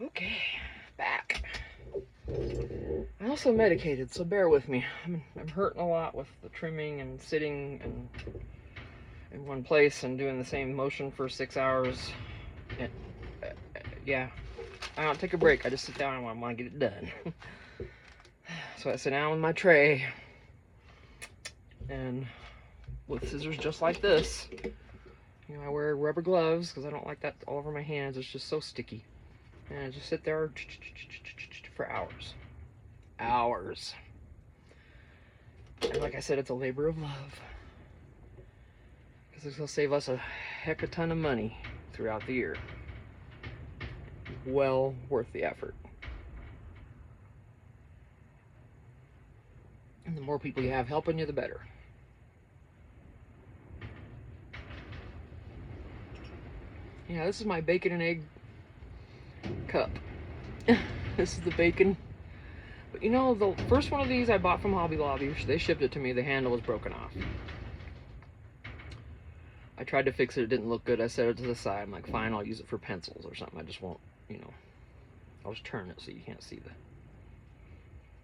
Okay, back. I'm also medicated, so bear with me. I'm hurting a lot with the trimming and sitting and in one place and doing the same motion for 6 hours. And, yeah, I don't take a break. I just sit down and I want to get it done. So I sit down with my tray and with scissors just like this. You know, I wear rubber gloves because I don't like that all over my hands. It's just so sticky. And I just sit there for hours. Hours. And like I said, it's a labor of love. Because it's going to save us a heck of a ton of money throughout the year. Well worth the effort. And the more people you have helping you, the better. Yeah, this is my bacon and egg cup. This is the bacon. But you know, the first one of these I bought from Hobby Lobby. They shipped it to me. The handle was broken off. I tried to fix it. It didn't look good. I set it to the side. I'm like, fine, I'll use it for pencils or something. I just won't, you know, I'll just turn it so you can't see the...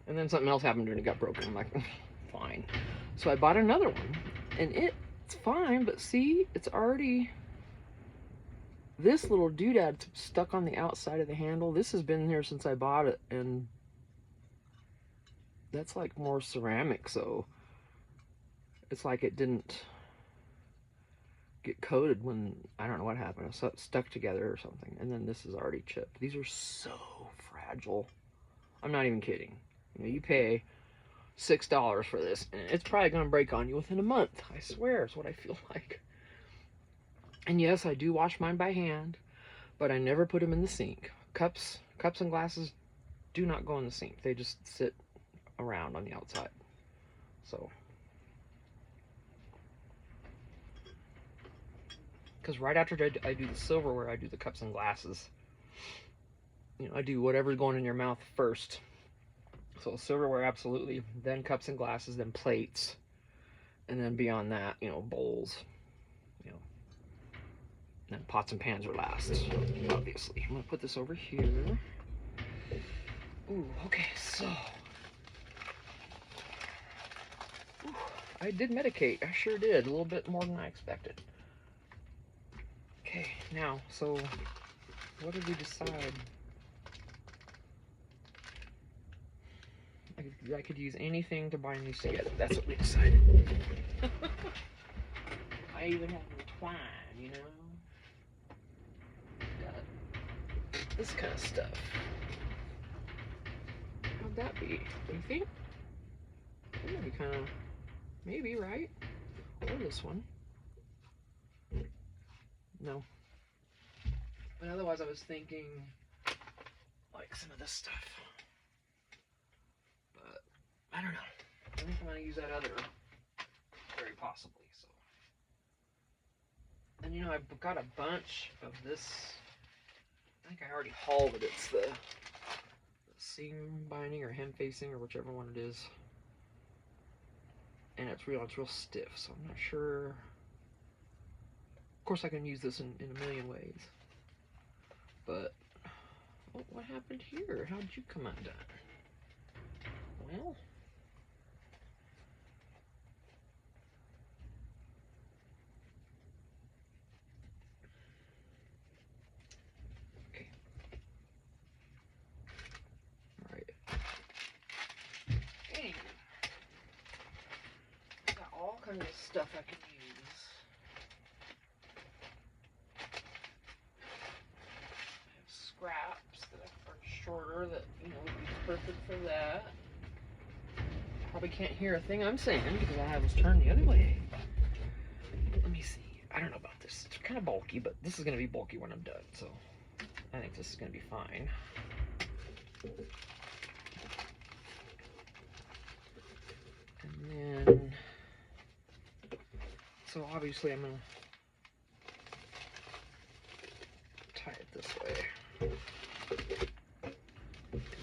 And then something else happened and it got broken. I'm like, fine. So I bought another one. And it's fine, but see, it's already... This little doodad stuck on the outside of the handle. This has been here since I bought it, and that's like more ceramic, so it's like it didn't get coated when, I don't know what happened. It stuck together or something, and then this is already chipped. These are so fragile. I'm not even kidding. You know, you pay $6 for this, and it's probably gonna break on you within a month. I swear, it's what I feel like. And yes, I do wash mine by hand, but I never put them in the sink. Cups and glasses do not go in the sink. They just sit around on the outside. So, because right after I do the silverware, I do the cups and glasses. You know, I do whatever's going in your mouth first. So silverware, absolutely. Then cups and glasses, then plates, and then beyond that, you know, bowls. You know, and then pots and pans are last, obviously. I'm gonna put this over here. Ooh, okay, so. Ooh, I did medicate. I sure did. A little bit more than I expected. Okay, now, so what did we decide? I could use anything to bind these together. That's what we decided. I even have the twine, you know? Got this kind of stuff. How'd that be? You think? That might be kind of, maybe, right? Or this one. No. But otherwise I was thinking like some of this stuff. But I don't know. I think I'm gonna use that other very possibly, so. And you know, I've got a bunch of this. I think I already hauled it. It's the seam binding or hem facing or whichever one it is. And it's real stiff, so I'm not sure. Of course I can use this in a million ways. But oh, what happened here? How did you come undone? Well, okay. Alright. Anyway, I got all kinds of stuff I can use. I have scraps that are shorter that, you know, would be perfect for that. Probably can't hear a thing I'm saying because I have this turned the other way. Let me see. I don't know about this. It's kind of bulky, but this is going to be bulky when I'm done, so I think this is going to be fine. And then, so obviously I'm going to tie it this way. And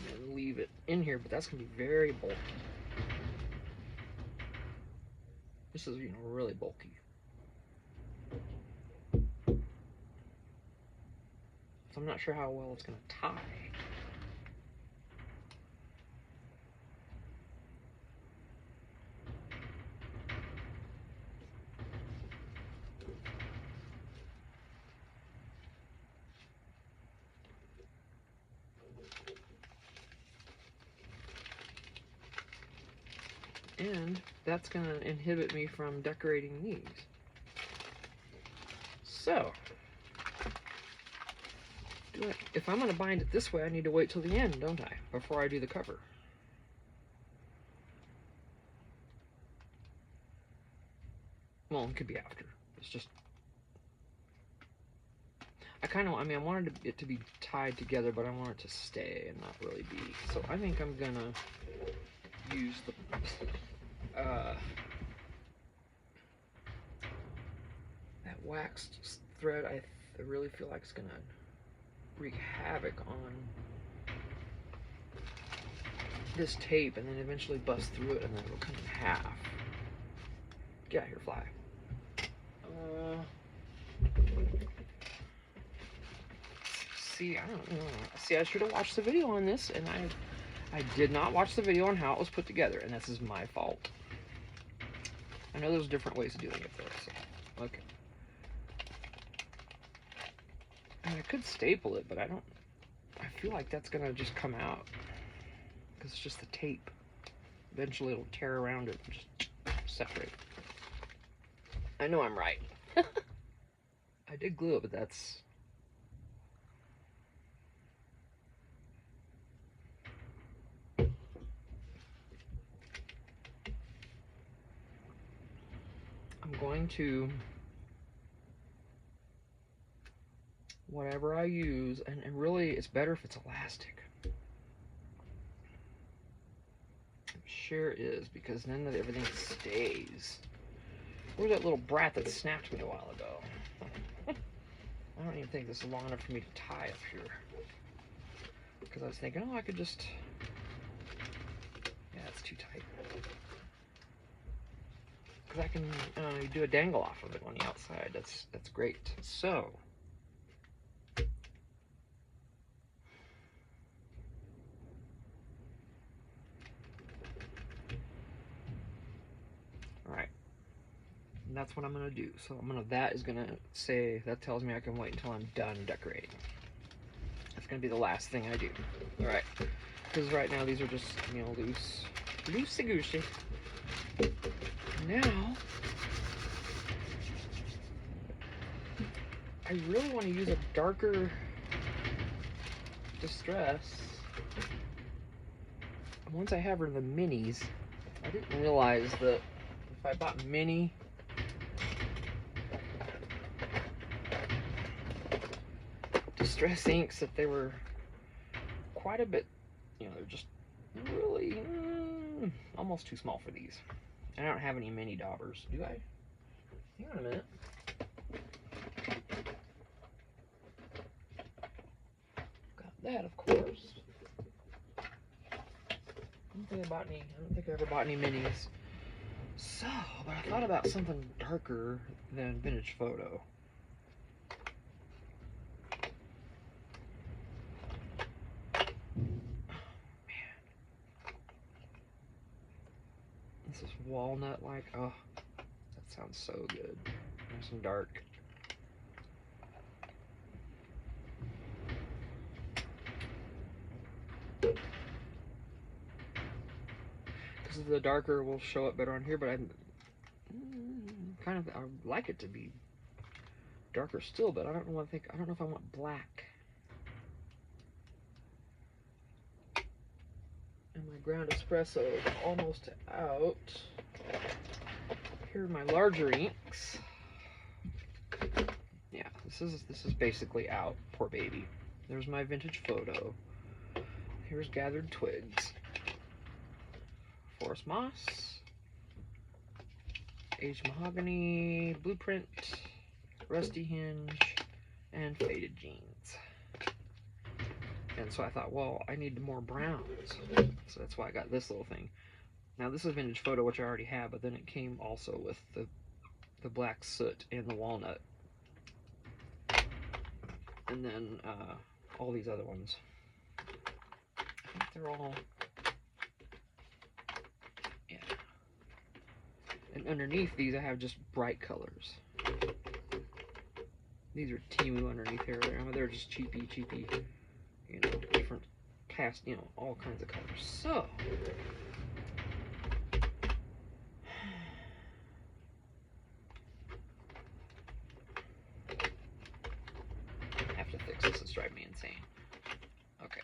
then leave it in here, but that's going to be very bulky. This is, you know, really bulky. So I'm not sure how well it's going to tie. And that's going to inhibit me from decorating these. So, if I'm going to bind it this way, I need to wait till the end, don't I? Before I do the cover. Well, it could be after. It's just... I wanted it to be tied together, but I want it to stay and not really be. So I think I'm going to use the... that waxed thread. I really feel like it's going to wreak havoc on this tape and then eventually bust through it and then it'll come in half. Get out here, fly. See, I don't know. See, I should have watched the video on this, and I did not watch the video on how it was put together, and this is my fault. I know there's different ways of doing it, though, so, okay. And I could staple it, but I feel like that's gonna just come out, because it's just the tape. Eventually it'll tear around it and just separate. I know I'm right. I did glue it, but that's... I'm going to... whatever I use, and really it's better if it's elastic. It sure is, because then everything stays. Where's that little brat that snapped me a while ago? I don't even think this is long enough for me to tie up here. Because I was thinking, oh, I could just... Yeah, it's too tight. Because I can do a dangle off of it on the outside. That's great. So... Alright. And that's what I'm going to do. So that is going to say, that tells me I can wait until I'm done decorating. That's going to be the last thing I do. Alright. Because right now these are just, you know, loosey-goosey. Now, I really want to use a darker distress. Once I have her in the minis, I didn't realize that if I bought mini distress inks, that they were quite a bit, you know, they're just really almost too small for these. I don't have any mini daubers, do I? Hang on a minute. Got that, of course. I don't think I ever bought any minis. So, but I thought about something darker than Vintage Photo. This is walnut-like. Oh, that sounds so good. Nice and dark. Because the darker will show up better on here, but I like it to be darker still, but I don't know if I want black. And my ground espresso is almost out. Here are my larger inks. Yeah, this is basically out. Poor baby. There's my Vintage Photo. Here's Gathered Twigs. Forest Moss. Aged Mahogany. Blueprint. Rusty Hinge. And Faded Jeans. And so I thought, well, I need more browns. So that's why I got this little thing. Now this is Vintage Photo, which I already have, but then it came also with the black soot and the walnut. And then all these other ones. I think they're all, yeah. And underneath these I have just bright colors. These are Temu underneath here. They're just cheapy, you know, different cast, you know, all kinds of colors. So, I have to fix this. It's driving me insane. Okay.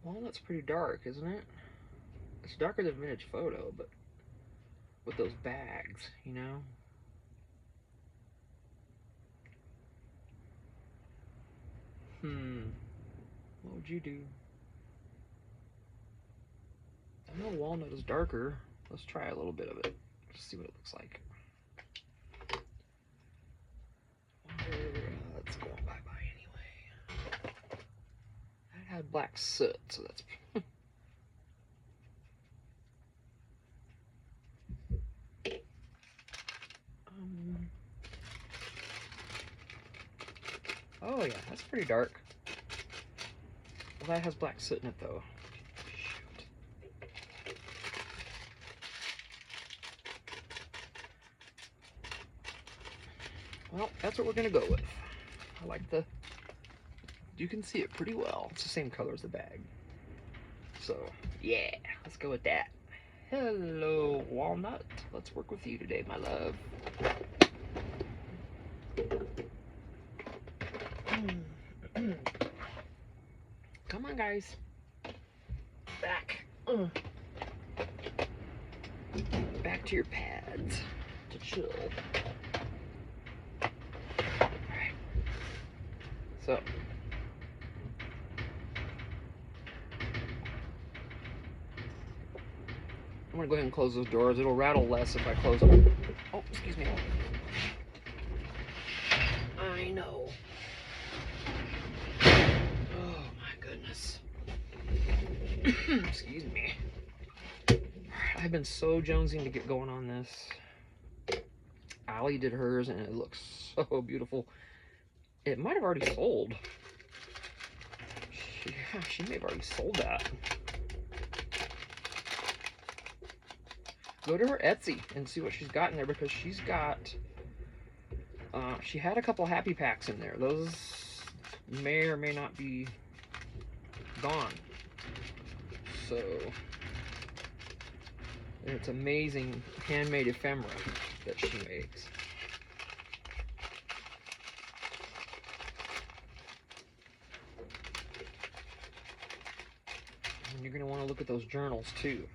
Well, that's pretty dark, isn't it? It's darker than vintage photo, but with those bags, you know? What would you do? I know walnut is darker. Let's try a little bit of it. Just see what it looks like. It's going bye-bye anyway. That had black soot, so that's... Oh yeah, that's pretty dark. Well, that has black soot in it though. Shoot. Well, that's what we're gonna go with. I like the... You can see it pretty well. It's the same color as the bag. So, yeah, let's go with that. Hello, Walnut. Let's work with you today, my love. Come on, guys. Back. Back to your pads to chill. Alright. So. I'm gonna go ahead and close those doors. It'll rattle less if I close them. Oh, excuse me. I know. Oh my goodness. Excuse me. I've been so jonesing to get going on this. Allie did hers and it looks so beautiful. It might have already sold. She may have already sold that. Go to her Etsy and see what she's got in there, because she's got, she had a couple happy packs in there. Those may or may not be gone. So, it's amazing handmade ephemera that she makes. And you're going to want to look at those journals too.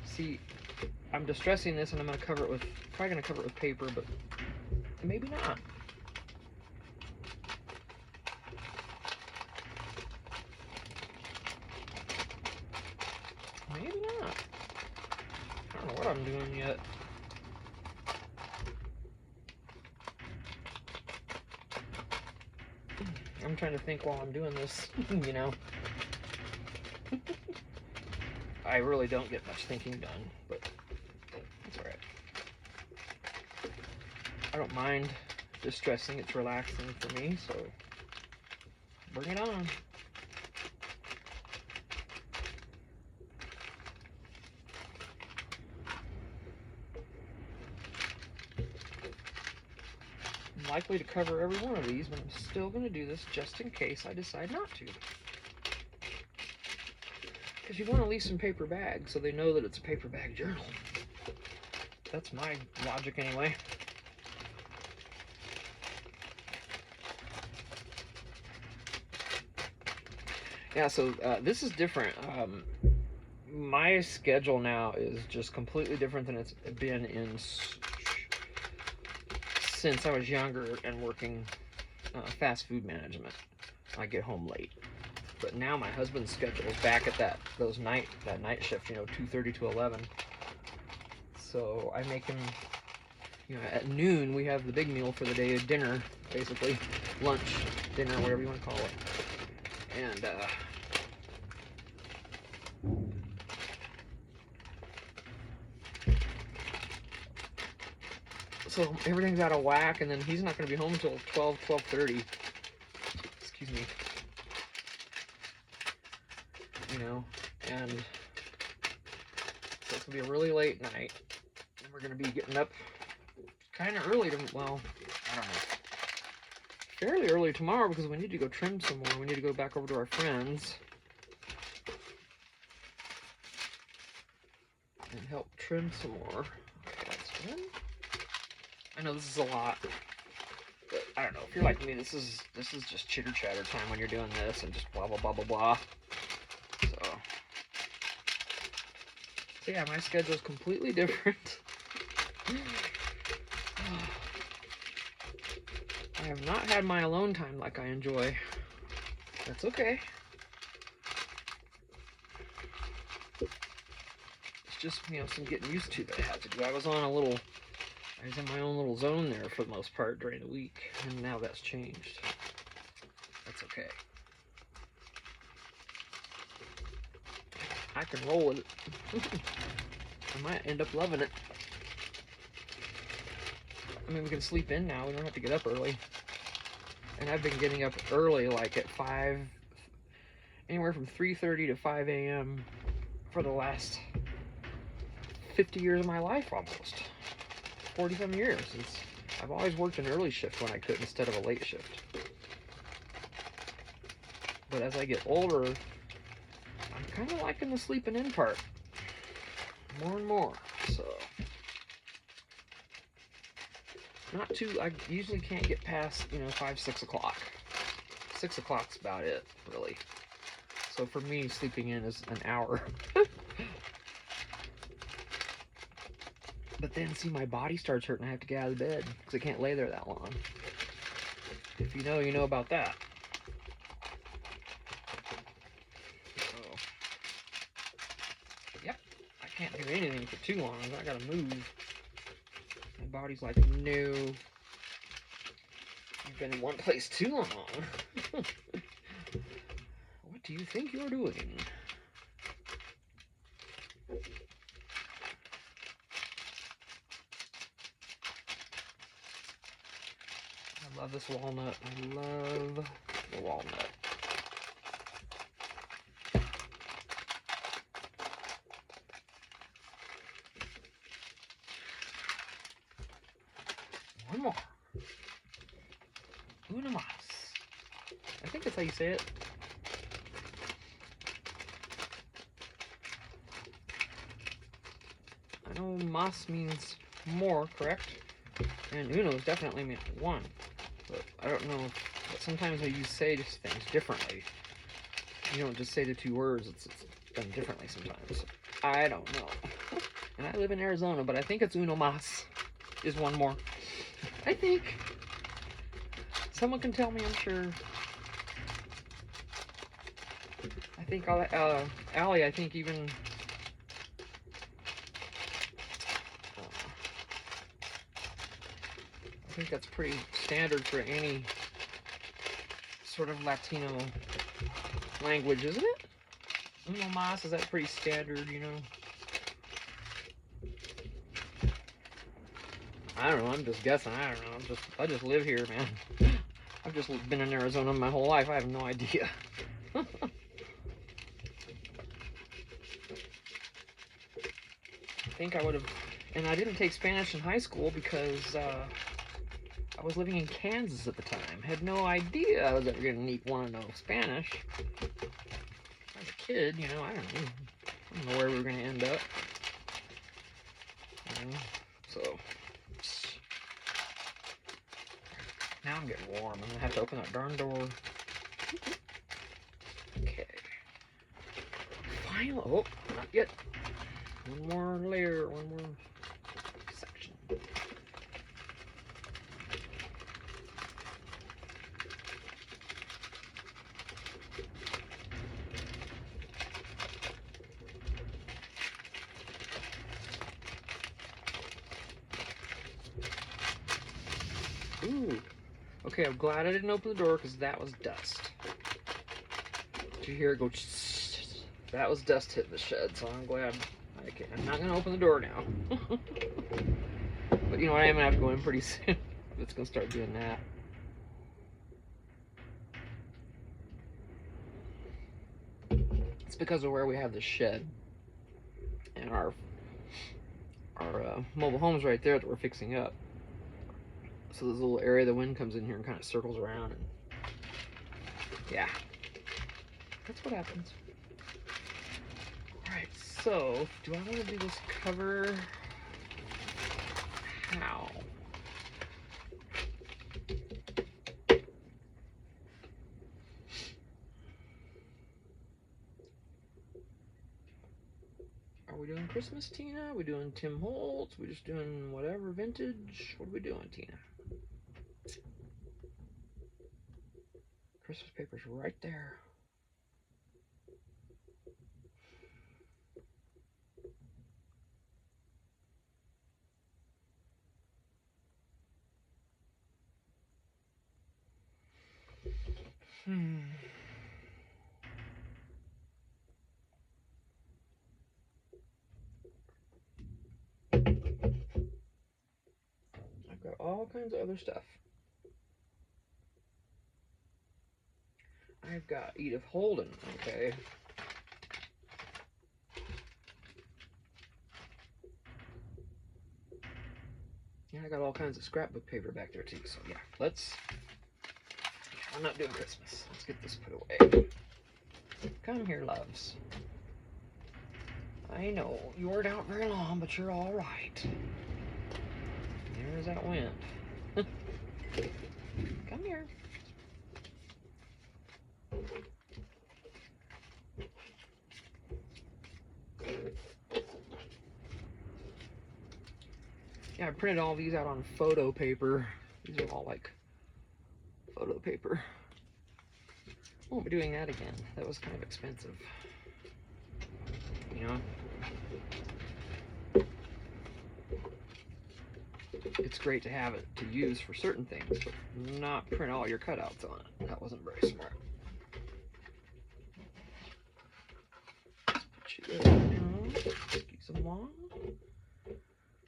See, I'm distressing this and I'm going to cover it with, probably going to cover it with paper, but maybe not. Maybe not. I don't know what I'm doing yet. I'm trying to think while I'm doing this, you know. I really don't get much thinking done, but that's alright. I don't mind distressing, it's relaxing for me, so bring it on. I'm likely to cover every one of these, but I'm still going to do this just in case I decide not to. Because you want to leave some paper bags so they know that it's a paper bag journal. That's my logic anyway. Yeah, so this is different. My schedule now is just completely different than it's been since I was younger and working fast food management. I get home late. But now my husband's schedule is back at that night shift, you know, 2:30 to 11. So I make him, you know, at noon we have the big meal for the day, dinner, basically, lunch, dinner, whatever you want to call it. And So everything's out of whack, and then he's not going to be home until 12:30. Excuse me. You know, and so it's going to be a really late night. And we're going to be getting up kind of early well, I don't know. Fairly early tomorrow because we need to go trim some more. We need to go back over to our friends and help trim some more. Okay, that's good. I know this is a lot, but I don't know. If you're like me, this is just chitter chatter time when you're doing this and just blah blah blah blah blah. So yeah, my schedule's completely different. I have not had my alone time like I enjoy. That's okay. It's just, you know, some getting used to that I had to do. I was in my own little zone there for the most part during the week, and now that's changed. That's okay. I can roll with it. I might end up loving it. I mean, we can sleep in now. We don't have to get up early. And I've been getting up early, like at 5, anywhere from 3:30 to 5 a.m. for the last 50 years of my life, almost. 40-some years. I've always worked an early shift when I could instead of a late shift. But as I get older, I'm kind of liking the sleeping in part more and more. So, not too, I usually can't get past, 5, 6 o'clock. 6 o'clock's about it, really. So for me, sleeping in is an hour. But then, see, my body starts hurting. I have to get out of the bed because I can't lay there that long. If you know, you know about that. So, yep, I can't do anything for too long. I gotta move. My body's like, no, you've been in one place too long. What do you think you're doing? I love this walnut. I love the walnut. One more. Una mas. I think that's how you say it. I know mas means more, correct? And uno definitely means one. But I don't know. But sometimes you say things differently. You don't just say the two words. It's done differently sometimes. I don't know. And I live in Arizona, but I think it's uno mas is one more. I think. Someone can tell me, I'm sure. I think Allie, I think even I think that's pretty standard for any sort of Latino language, isn't it? Uno mas, is that pretty standard, I don't know, I'm just guessing. I don't know. I just live here, man. I've just been in Arizona my whole life. I have no idea. I think I would have, and I didn't take Spanish in high school because I was living in Kansas at the time. Had no idea I was ever going to want to know Spanish. As a kid, I don't know where we were going to end up. So now I'm getting warm. I'm going to have to open that darn door. Okay. Finally. Oh, not yet. One more layer. One more section. Ooh. Okay, I'm glad I didn't open the door because that was dust. Did you hear it go? That was dust hitting the shed, so I'm glad I'm not going to open the door now. But But you know what, I'm gonna have to go in pretty soon. It's gonna start doing that. It's because of where we have the shed and our mobile home's right there that we're fixing up. So there's a little area the wind comes in here and kind of circles around, and yeah, that's what happens. Alright, so do I want to do this cover? How? Are we doing Christmas, Tina? Are we doing Tim Holtz? Are we just doing whatever vintage? What are we doing, Tina? Christmas paper's right there. I've got all kinds of other stuff. I've got Edith Holden, okay. Yeah, I got all kinds of scrapbook paper back there too, so yeah, I'm not doing Christmas. Let's get this put away. Come here, loves. I know, you weren't out very long, but you're alright. There's that wind. Come here. Yeah, I printed all these out on photo paper. These are all like photo paper. Won't be doing that again. That was kind of expensive. You know? It's great to have it to use for certain things, but not print all your cutouts on it. That wasn't very smart. Put you down. Keep them long.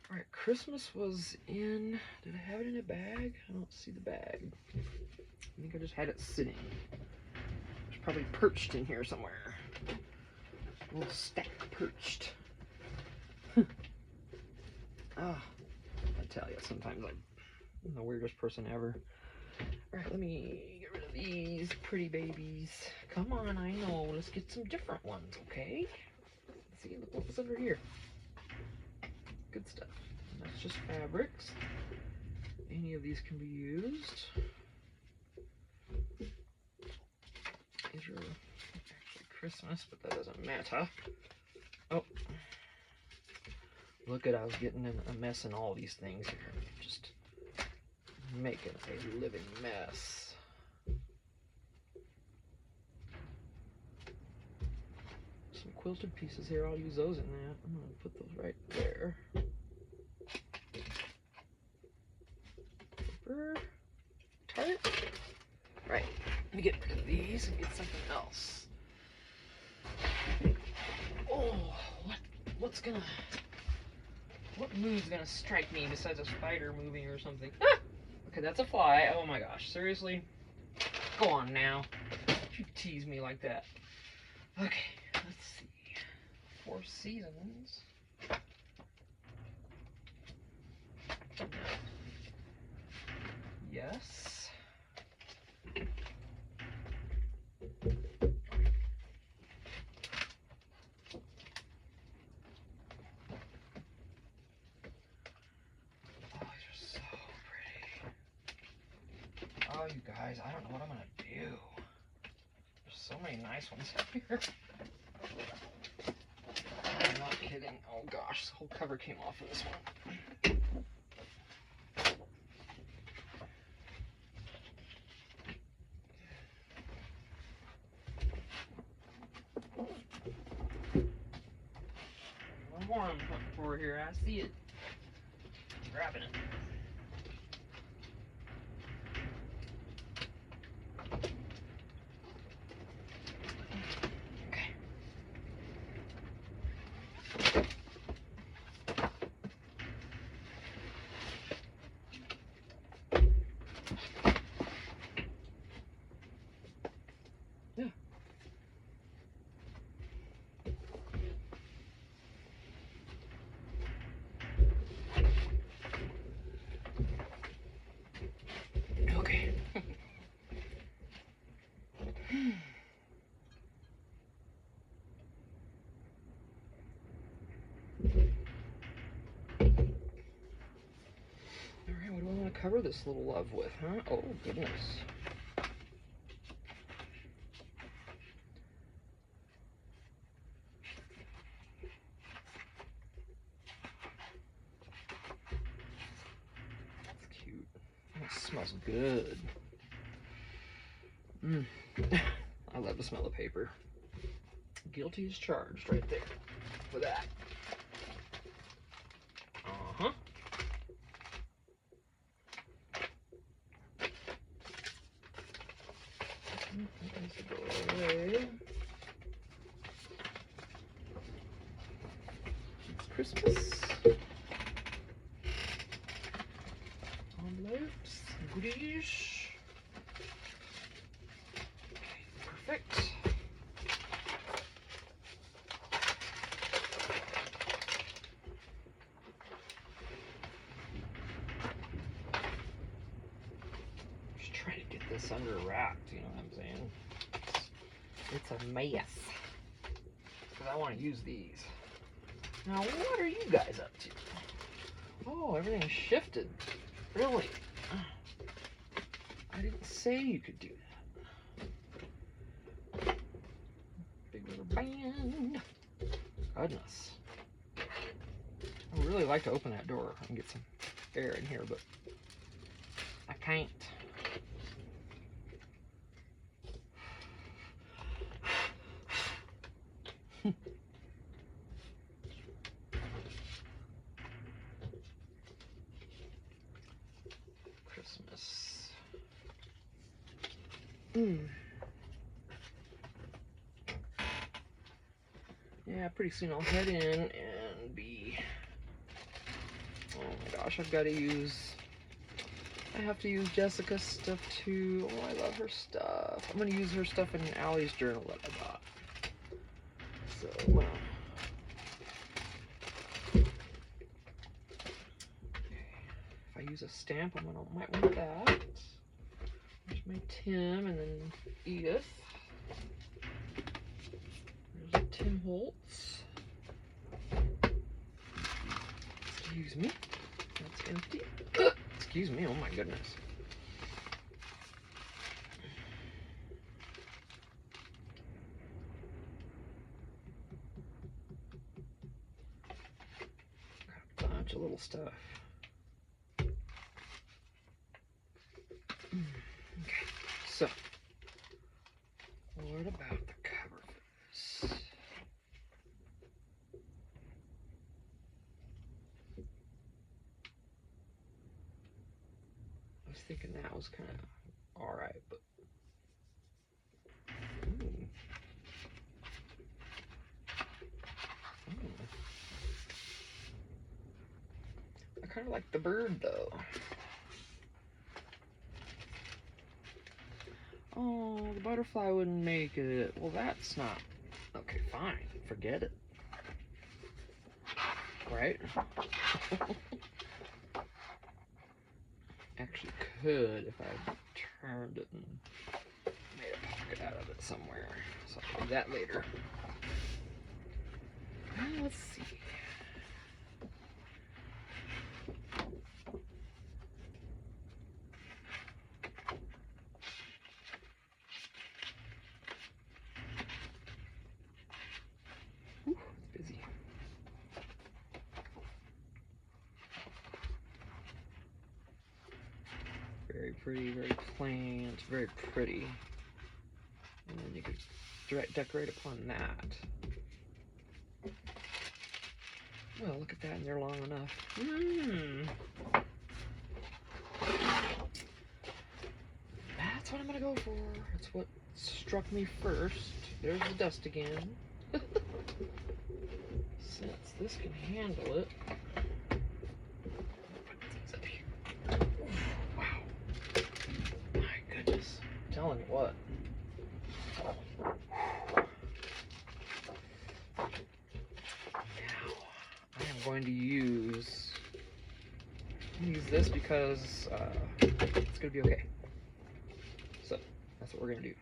Alright, Christmas was in... Did I have it in a bag? I don't see the bag. I think I just had it sitting. It's probably perched in here somewhere. A little stack perched. Ah, I tell you, sometimes I'm the weirdest person ever. Alright, let me get rid of these pretty babies. Come on, I know. Let's get some different ones, okay? Let's see, look what's under here. Good stuff. And that's just fabrics. Any of these can be used. These are actually Christmas, but that doesn't matter. Oh. Look at I was getting in a mess in all these things here. Just making a living mess. Some quilted pieces here. I'll use those in that. I'm going to put those right there. Paper. Tart. Right. Let me get rid of these and get something else. Oh, what move's gonna strike me besides a spider moving or something? Ah! Okay, that's a fly. Oh my gosh, seriously? Go on now. You tease me like that. Okay, let's see. Four Seasons. Yes. Oh, you guys, I don't know what I'm gonna do. There's so many nice ones here. I'm not kidding. Oh gosh, the whole cover came off of this one. One more I'm looking for here. I see it. Grabbing it. cover this little love with, huh? Oh, goodness. That's cute. It smells good. I love the smell of paper. Guilty as charged right there for that. Uh-huh. Go away. It's Christmas. Envelopes, goodies. Perfect. Just trying to get this under wrapped, you know what I'm saying? It's a mess. Because I want to use these. Now, what are you guys up to? Oh, everything's shifted. Really? I didn't say you could do that. Big little band. Goodness. I would really like to open that door and get some air in here, but I can't. Christmas. Yeah, pretty soon I'll head in and be... Oh my gosh, I have to use Jessica's stuff too. Oh, I love her stuff. I'm going to use her stuff in Allie's journal that I bought. So, well... If I use a stamp, I might want that. There's my Tim, and then Edith. There's a Tim Holtz. Excuse me. That's empty. Excuse me, oh my goodness. Got a bunch of little stuff. Okay, so what about the cover for this? I was thinking that was kind of alright, but I kind of like the bird though. Oh, the butterfly wouldn't make it. Well, that's not... Okay, fine. Forget it. Right? Actually could if I turned it and made a pocket out of it somewhere. So I'll do that later. Let's see. Whew, it's busy. Very pretty, very plain. It's very pretty. And then you could decorate upon that. Well, look at that, and they're long enough. That's what I'm gonna go for. That's what struck me first. There's the dust again. Since this can handle it. Put these up here. Wow. My goodness. I'm telling you what. Going to use this because it's gonna be okay. So that's what we're gonna do.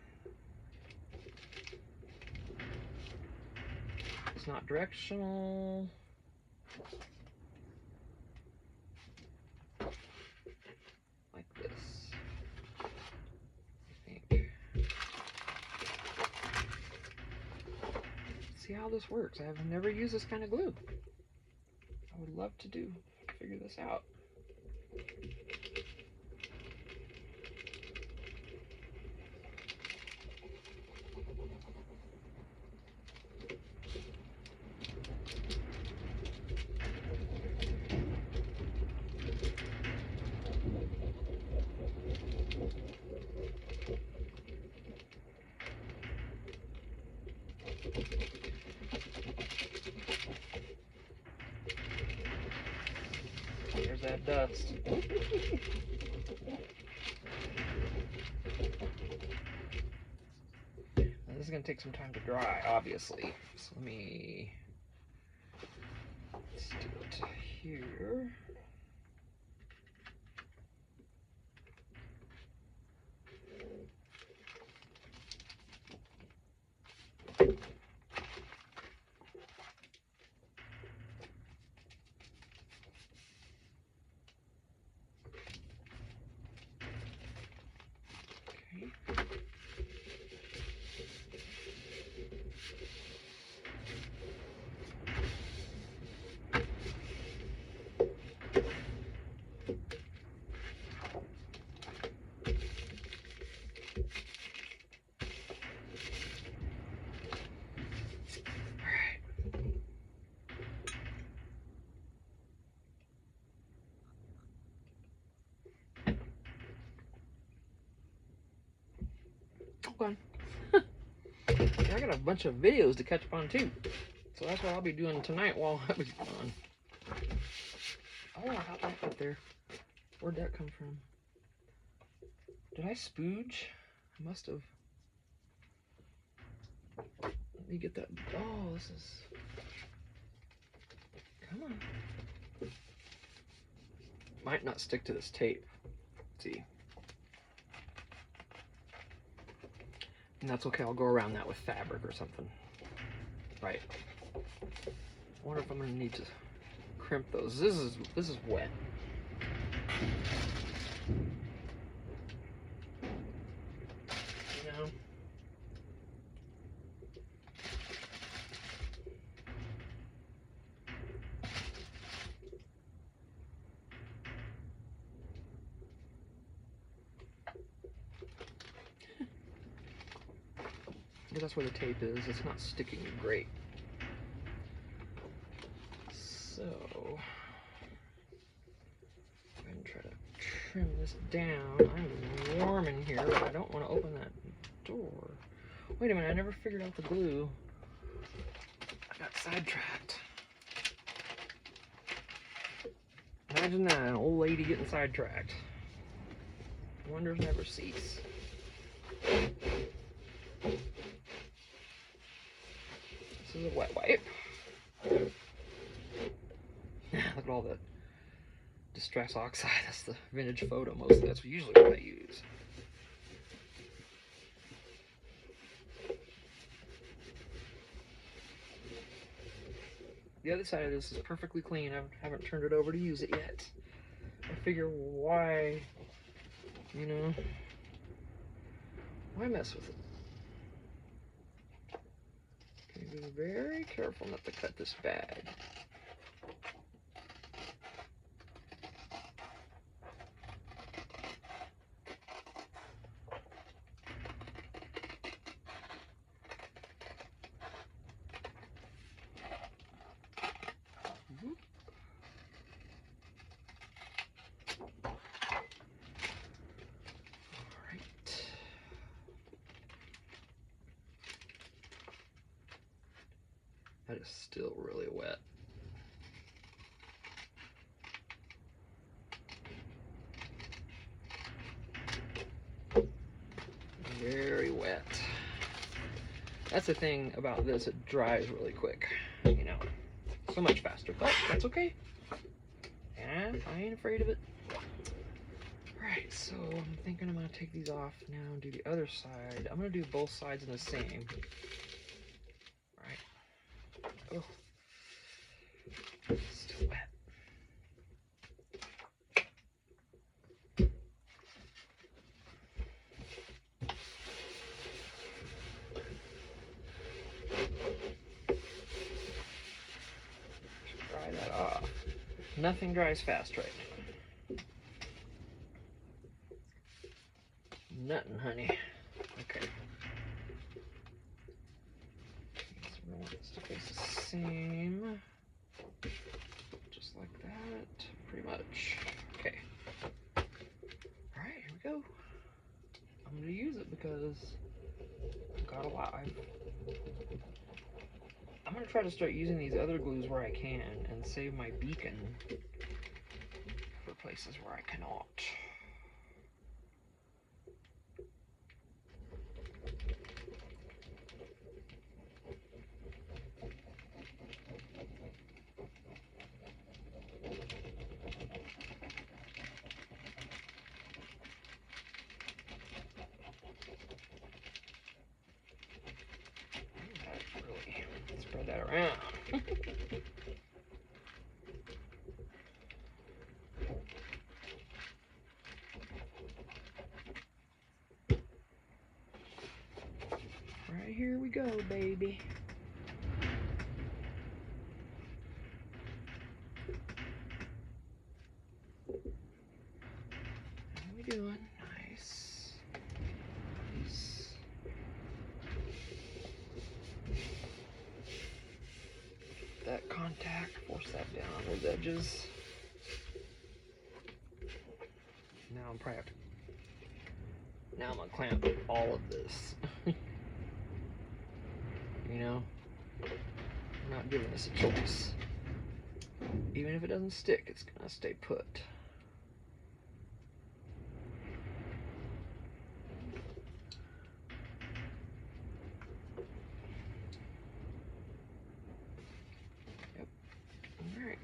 It's not directional. see how this works. I've never used this kind of glue. I would love to figure this out. There's that dust. Now, this is going to take some time to dry, obviously. So let me do it here. On. I got a bunch of videos to catch up on too, so that's what I'll be doing tonight while I was gone. Oh, how back up there? Where'd that come from? Did I spooge? I must have. Let me get that. Oh, this is. Come on. Might not stick to this tape. Let's see. And that's okay, I'll go around that with fabric or something. Right. I wonder if I'm gonna need to crimp those. This is wet. You know? But that's where the tape is. It's not sticking great. So I'm going to try to trim this down. I'm warm in here, but I don't want to open that door. Wait a minute, I never figured out the glue. I got sidetracked. Imagine that, an old lady getting sidetracked. Wonders never cease. This is a wet wipe. Look at all the Distress Oxide. That's the vintage photo mostly. That's usually what I use. The other side of this is perfectly clean. I haven't turned it over to use it yet. I figure why, you know, why mess with it? Be very careful not to cut this bag. That is still really wet. Very wet. That's the thing about this, it dries really quick, you know, so much faster, but that's okay. Yeah, I ain't afraid of it. Alright, so I'm thinking I'm gonna take these off now and do the other side. I'm gonna do both sides in the same. Oh, still wet. Nothing dries fast right now. Nothing, honey. Okay. So we want this to face the same. Just like that. Pretty much. Okay. Alright, here we go. I'm going to use it because I've got a lot. I'm going to try to start using these other glues where I can and save my beacon for places where I cannot. Really spread that around. Right, here we go, baby. How we doing? Nice. Nice. That contact, force that down on those edges. Now I'm probably have to. Now I'm gonna clamp all of this. You know, I'm not giving this a choice. Even if it doesn't stick, it's gonna stay put. Yep. All right.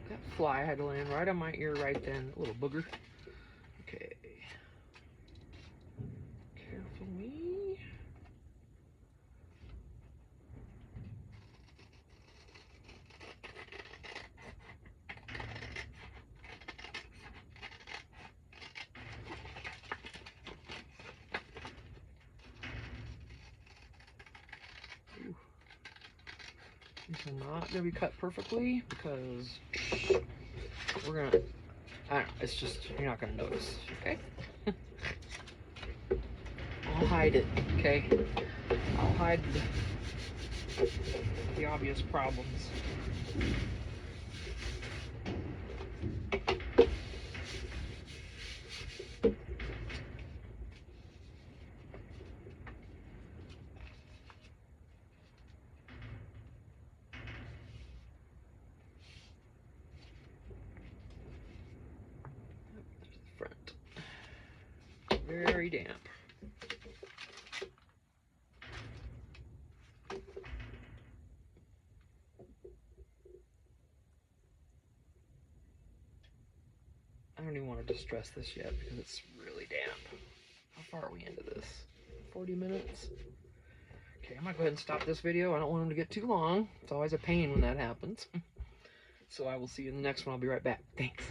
That fly had to land right on my ear right then, a little booger. Okay. Carefully. Ooh. These are not gonna be cut perfectly because we're gonna, I don't know, it's just, you're not gonna notice, okay? I'll hide it, okay? I'll hide the obvious problems. Front. Very damp. I don't even want to distress this yet because it's really damp. How far are we into this? 40 minutes? Okay, I'm gonna go ahead and stop this video. I don't want them to get too long. It's always a pain when that happens. So I will see you in the next one. I'll be right back. Thanks.